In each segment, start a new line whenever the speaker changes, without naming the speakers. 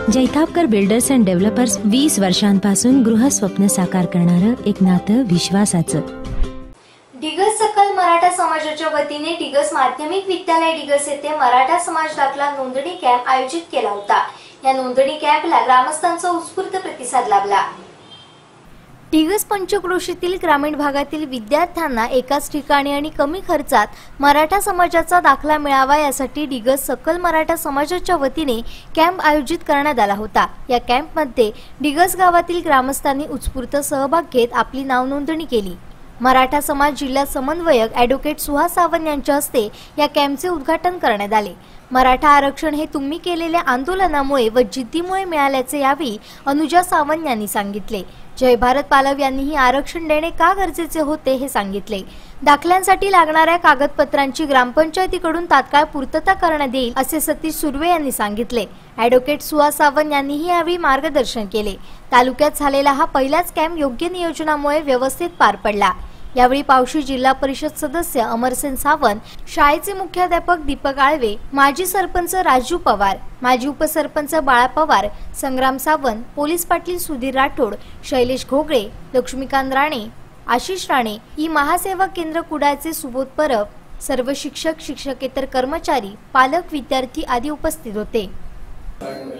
Jaitapkar builders and developers 20 वर्षांपासून गृहस्वप्न साकार करणारं एक नातं विश्वासाचं।
डिगस सकल मराठा समाजाच्या वतीने डिगस माध्यमिक विद्यालय डिगस येथे मराठा समाज दाखला नोंदणी कॅम्प आयोजित केला होता। या नोंदणी कॅम्पला ग्रामस्थांचा उत्स्फूर्त प्रतिसाद लाभला। डिगस पंचक्रोशीतील ग्रामीण भागातील विद्यार्थ्यांना एकाच ठिकाणी आणि कमी खर्चात मराठा समाजाचा दाखला मिळावा यासाठी डिगस सकल मराठा समाजाच्या वतीने कॅम्प आयोजित करण्यात आला होता। या कॅम्पमध्ये डिगस गावातील ग्रामस्थांनी उत्स्फूर्त सहभाग घेत आपली नाव नोंदणी केली। मराठा समाज जिल्हा समन्वयक ॲडव्होकेट सुहास सावंत यांच्या हस्ते या कॅम्पचे उद्घाटन करण्यात आले। मराठा आरक्षण हे तुम्ही केलेल्या आंदोलनामुळे व जिद्दीमुळे मिळाल्याचे यावेळी अनुजा सावंत यांनी सांगितले। जय भारत पालव यांनीही आरक्षण देणे का गरजेचे होते हे सांगितले। दाखल्यांसाठी लागणाऱ्या कागदपत्रांची ग्रामपंचायतीकडून तात्काळ पूर्तता करण्यात येईल असे सतीश सुर्वे यांनी सांगितले। ॲडव्होकेट सुहास सावंत यांनीही यावेळी मार्गदर्शन केले। तालुक्यात झालेला हा पहिलाच कॅम्प योग्य नियोजनामुळे व्यवस्थित पार पडला। यावेळी पावशी जिल्हा परिषद सदस्य अमरसेन सावंत, शाळेचे मुख्याध्यापक दीपक आळवे, माजी सरपंच राजू पवार, माजी उपसरपंच बाळा पवार, संग्राम सावंत, पोलीस पाटील सुधीर राठोड, शैलेश घोगळे, लक्ष्मीकांत राणे, आशिष राणे, ई महासेवा केंद्र कुडाळचे सुबोध परब, सर्व शिक्षक, शिक्षकेतर कर्मचारी, पालक, विद्यार्थी आदी उपस्थित होते।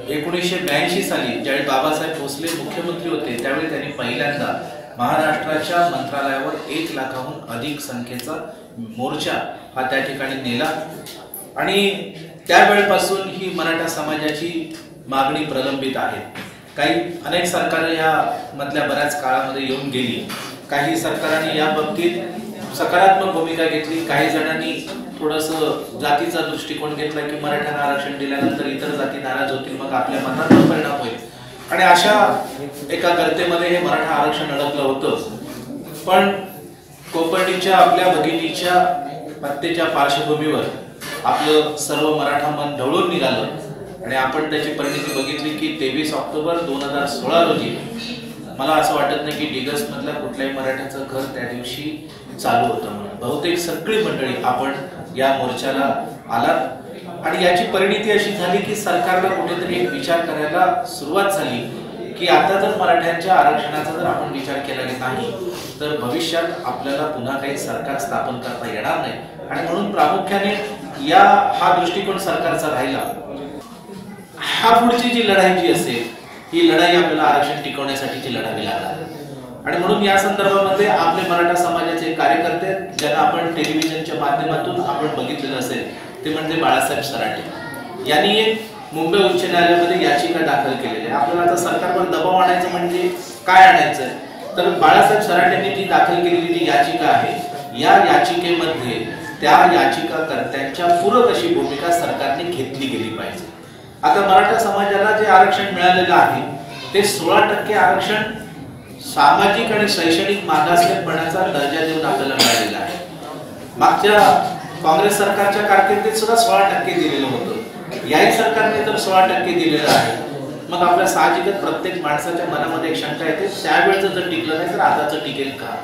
1982 साली ज्यावेळी बाबासाहेब भोसले मुख्यमंत्री होते त्यावेळी त्यांनी पहिल्यांदा महाराष्ट्राच्या मंत्रालयावर 1 लाखाहून अधिक संख्येचा मोर्चा हा त्या ठिकाणी नेला आणि त्यावेळेपासून ही मराठा समाजाची मागणी प्रलंबित आहे। अनेक सरकारे या मधल्या बऱ्याच काळामध्ये येऊन गेली। काही सरकारांनी या बाबतीत सकारात्मक भूमिका घेतली, काही जणांनी थोडंसं जातीचा दृष्टिकोन घेतला की मराठ्यांना आरक्षण दिल्यानंतर इतर जाती नाराज होतील, मग आपल्या मतांवर परिणाम होईल आणि अशा एका गर्तेमध्ये हे मराठा आरक्षण अडकलं होतं। पण कोपर्डीच्या आपल्या भगिनीच्या हत्येच्या पार्श्वभूमीवर आपलं सर्व मराठा मन ढवळून निघालं आणि आपण त्याची परिणिती बघितली की 23 ऑक्टोबर 2016 रोजी मला असं वाटत नाही की डिगस मधल्या कुठल्याही मराठ्याचं घर त्या दिवशी चालू होतं म्हणून बहुतेक सगळी मंडळी आपण या मोर्चाला आलात आणि याची परिणिती अशी झाली की सरकारला कुठेतरी एक विचार करायला सुरुवात झाली की आता जर मराठ्यांच्या आरक्षणाचा जर आपण विचार केला नाही तर भविष्यात आपल्याला पुन्हा काही सरकार स्थापन करता येणार नाही आणि म्हणून प्रामुख्याने हा दृष्टिकोन सरकारचा राहिला। हा पुढची जी लढाई जी असेल ही लढाई आपल्याला आरक्षण टिकवण्यासाठीची लढावी लागणार आणि म्हणून या संदर्भामध्ये आपले मराठा समाजाचे कार्यकर्ते ज्यांना आपण टेलिव्हिजनच्या माध्यमातून आपण बघितलेलं असेल ते म्हणजे बाळासाहेब सराटे यांनी एक मुंबई उच्च न्यायालयामध्ये याचिका दाखल केलेली आहे। आपल्याला आता सरकारवर दबाव आणायचं म्हणजे काय आणायचं तर बाळासाहेब सराटेंनी जी दाखल केलेली जी याचिका आहे या याचिकेमध्ये त्या याचिकाकर्त्यांच्या पूरक अशी भूमिका सरकारने घेतली गेली पाहिजे। आता मराठा समाजाला जे आरक्षण मिळालेलं आहे ते 16% आरक्षण सामाजिक आणि शैक्षणिक मागासलेपणाचा दर्जा देऊन आपल्याला मिळालेला आहे। मागच्या काँग्रेस सरकारच्या कारकिर्दीत सुद्धा 16% दिलेलं होतं, याही सरकारने तर 16% दिलेलं आहे। मग आपल्या साहजिकच प्रत्येक माणसाच्या मनामध्ये एक शंका येते त्यावेळेचं जर टिकलं नाही तर आताचं टिकेल का।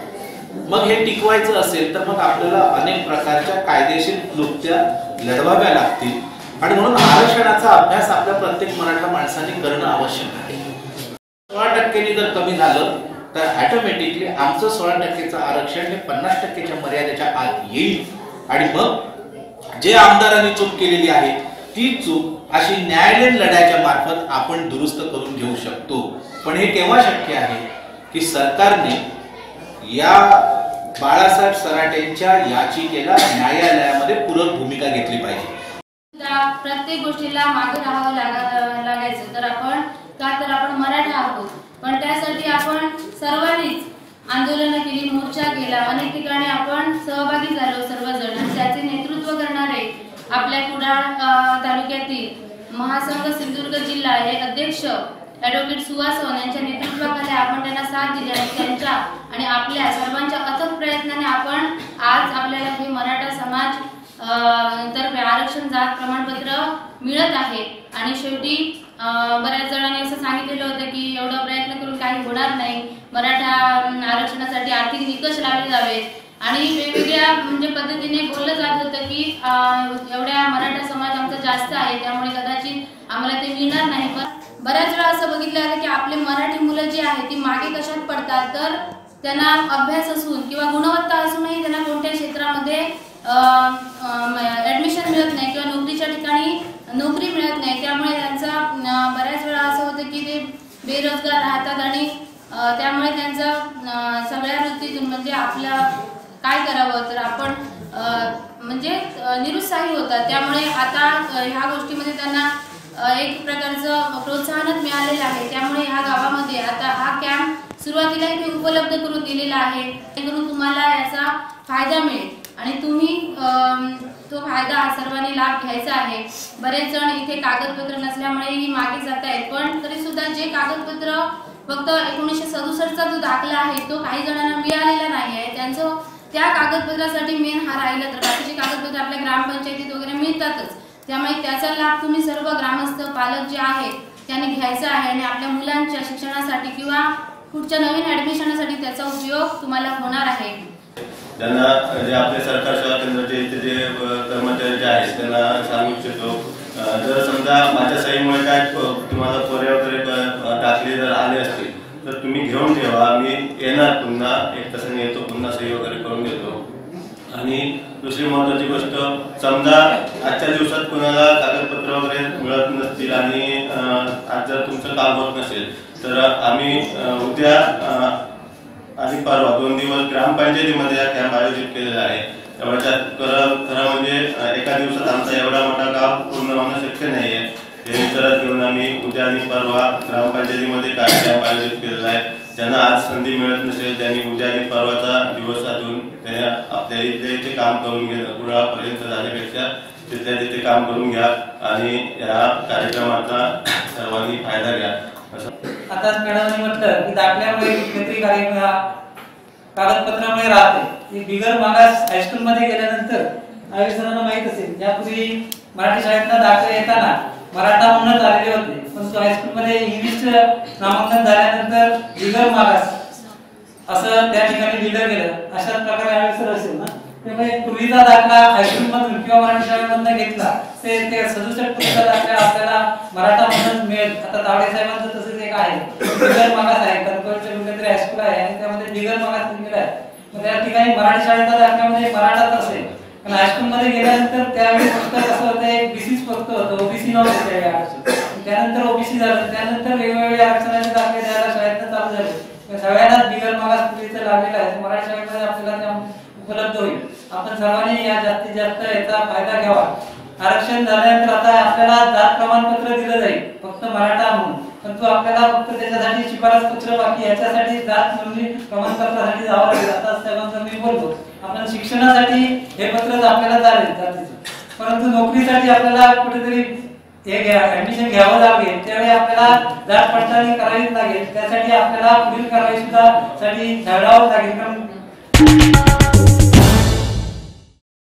मग हे टिकवायचं असेल तर मग आपल्याला अनेक प्रकारच्या कायदेशीर युक्त्या लढवाव्या लागतील आणि म्हणून आरक्षणाचा अभ्यास आपल्या प्रत्येक मराठा माणसाने करणं आवश्यक आहे। 16% जर कमी झालं तर ऑटोमॅटिकली आमचं 16%चं आरक्षण हे 50%च्या मर्यादेच्या आत येईल आणि मग जे आमदारांनी चूक केलेली आहे ती चूक अशी न्यायालयीन लढ्याच्या मार्फत आपण दुरुस्त करून घेऊ शकतो। पण हे केव्हा शक्य आहे की सरकारने या बाळासाहेब सराटेंच्या याचिकेला न्यायालयामध्ये पूरक भूमिका घेतली पाहिजे।
प्रत्येक गोष्टीला मागे राहावं लागायचं तर आपण मराठा आहोत, पण त्यासाठी आपण सर्वांनीच आंदोलन केली, मोर्चा केला, अनेक ठिकाणी आपण सहभागी झालो सर्वजण आणि त्याचे नेतृत्व करणारे आपल्या कुडाळ तालुक्यातील महासंघ सिंधुदुर्ग जिल्हा हे अध्यक्ष ॲडव्होकेट सुहास सावंत यांच्या नेतृत्वाखाली आपण त्यांना साथ दिली आणि त्यांच्या आणि आपल्या सर्वांच्या अथक प्रयत्नाने आपण आज आपल्याला हे मराठा समाज तर्फे आरक्षण जात प्रमाणपत्र मिळत आहे। आणि शेवटी बऱ्याच जणांनी असं सांगितलेलं होतं की एवढा प्रयत्न करून काही होणार नाही, मराठा आरक्षणासाठी आर्थिक निकष लावले जावेत आणि वेगवेगळ्या म्हणजे पद्धतीने बोललं जात होतं की एवढ्या मराठा समाज आमचा जास्त आहे त्यामुळे कदाचित आम्हाला ते मिळणार नाही। पण बऱ्याच वेळा असं बघितलं आहे की आपले मराठी मुलं जी आहेत ती मागे कशात पडतात, तर त्यांना अभ्यास असून किंवा गुणवत्ता असूनही त्यांना कोणत्या क्षेत्रामध्ये ॲडमिशन मिळत नाही किंवा नोकरीच्या ठिकाणी नोकरी मिळत नाही. त्यामुळे त्यांचा बऱ्याच वेळा असं होतं की ते बेरोजगार राहतात आणि त्यामुळे त्यांचा सगळ्या वृत्तीतून म्हणजे आपल्या काय करावं तर आपण म्हणजे निरुत्साही होतात. त्यामुळे आता ह्या गोष्टीमध्ये त्यांना एक प्रकारचं प्रोत्साहनच मिळालेलं आहे. त्यामुळे ह्या गावामध्ये आता हा कॅम्प सुरुवातीला इथे उपलब्ध करून दिलेला आहे, जेणेकरून तुम्हाला याचा फायदा मिळेल आणि तुम्ही तो फायदा सर्वांनी लाभ घ्यायचा आहे. बरेच जण इथे कागदपत्र नसल्यामुळे ही मागे जात आहेत, पण तरी सुद्धा जे कागदपत्र फक्त 1967चा जो दाखला आहे तो काही जणांना मिळालेला नाही आहे, त्यांचं त्या कागदपत्रासाठी मेन हा राहिला तर बाकीचे कागदपत्र आपल्या ग्रामपंचायतीत वगैरे मिळतातच. त्यामुळे त्याचा लाभ तुम्ही सर्व ग्रामस्थ पालक जे आहेत त्यांनी घ्यायचा आहे आणि आपल्या मुलांच्या शिक्षणासाठी किंवा पुढच्या नवीन ॲडमिशनसाठी त्याचा उपयोग तुम्हाला होणार आहे.
त्यांना जे आपले सरकार सेवा केंद्राचे जे कर्मचारी जे आहेत त्यांना सांगू इच्छितो, जर समजा माझ्या सहीमुळे काय तुम्हाला पोरे वगैरे दाखले जर आले असतील तर तुम्ही घेऊन ठेवा, मी येणार पुन्हा एक तासाने येतो, पुन्हा सही वगैरे करून घेतो. आणि दुसरी महत्त्वाची गोष्ट, समजा आजच्या दिवसात कोणाला कागदपत्र वगैरे मिळत नसतील आणि आज जर तुमचं काम होत नसेल तर आम्ही उद्या आणि परवा 2 दिवस ग्रामपंचायतीमध्ये हा कॅम्प आयोजित केलेला आहे. त्यामुळे खरं म्हणजे एका दिवसात आमचा एवढा मोठा काम पूर्ण होणं शक्य नाही आहे. हे विचारात घेऊन आम्ही उद्या आणि परवा ग्रामपंचायतीमध्ये काय कॅम्प आयोजित केलेला आहे. ज्यांना आज संधी मिळत नसेल त्यांनी उद्या आणि परवाचा दिवस साधून त्यांना आपल्या इथे काम करून घेणं, कुणापर्यंत जाण्यापेक्षा तिथल्या तिथे काम करून घ्या आणि या कार्यक्रमाचा सर्वांनी फायदा घ्या.
आता मॅडमने म्हटलं की दाखल्यामुळे मुख्यमंत्री कागदपत्रामुळे राहते. बिगर मागास हायस्कूल मध्ये गेल्यानंतर आयुष्याला माहित असेल, यापूर्वी मराठी शाळेतला दाखले येताना मराठा म्हणूनच आलेले होते, पण हायस्कूल मध्ये इंग्लिश नामांकन झाल्यानंतर बिगर मागास असं त्या ठिकाणी लिहिलं गेलं. अशाच प्रकारे आयुष्य असेल ना. त्यामुळे पूर्वीचा दाखला हायस्कूल मधून किंवा मराठी शाळेमधून घेतला ते 67% दाखला आपल्याला मराठा म्हणून मिळेल. आता तावडे साहेबांचं तसंच एक आहे, बिगर मागास आहे, कणकवलीचे मुख्यमंत्री हायस्कूल आहे आणि त्यामध्ये बिगर मागास लिहिलेलं आहे. मग त्या ठिकाणी मराठी शाळेच्या दाखल्यामध्ये मराठाच असेल, पण हायस्कूल मध्ये गेल्यानंतर त्यावेळी फक्त कसं होतं, एक बीसीच फक्त होतं, ओबीसी नव्हतं त्यावेळी आरक्षण. त्यानंतर ओबीसी झालं, त्यानंतर वेगवेगळे आरक्षणाचे दाखले द्यायला शाळेतनं चालू झाले. सगळ्यांनाच बिगर मागास पूर्वीचं लागलेलं आहे. मराठी शाळेमध्ये आपल्याला उपलब्ध होईल. आपण सर्वांनी या जास्तीत जास्त याचा फायदा घ्यावा. आरक्षण झाल्यानंतर आता आपल्याला जात प्रमाणपत्र दिलं जाईल फक्त मराठा म्हणून, पण तो आपल्याला फक्त त्याच्यासाठी शिफारस पत्र बाकी, याच्यासाठी जात नोंदणी प्रमाणपत्रासाठी जावं लागेल. आता साहेबांचं मी बोलतो, आपण शिक्षणासाठी हे पत्रच आपल्याला चालेल जातीचं, परंतु नोकरीसाठी आपल्याला कुठेतरी हे ऍडमिशन घ्यावं लागेल. त्यावेळी आपल्याला जात पडताळणी करावीच लागेल. त्यासाठी आपल्याला पुढील कारवाई सुद्धा साठी झळावं लागेल. कारण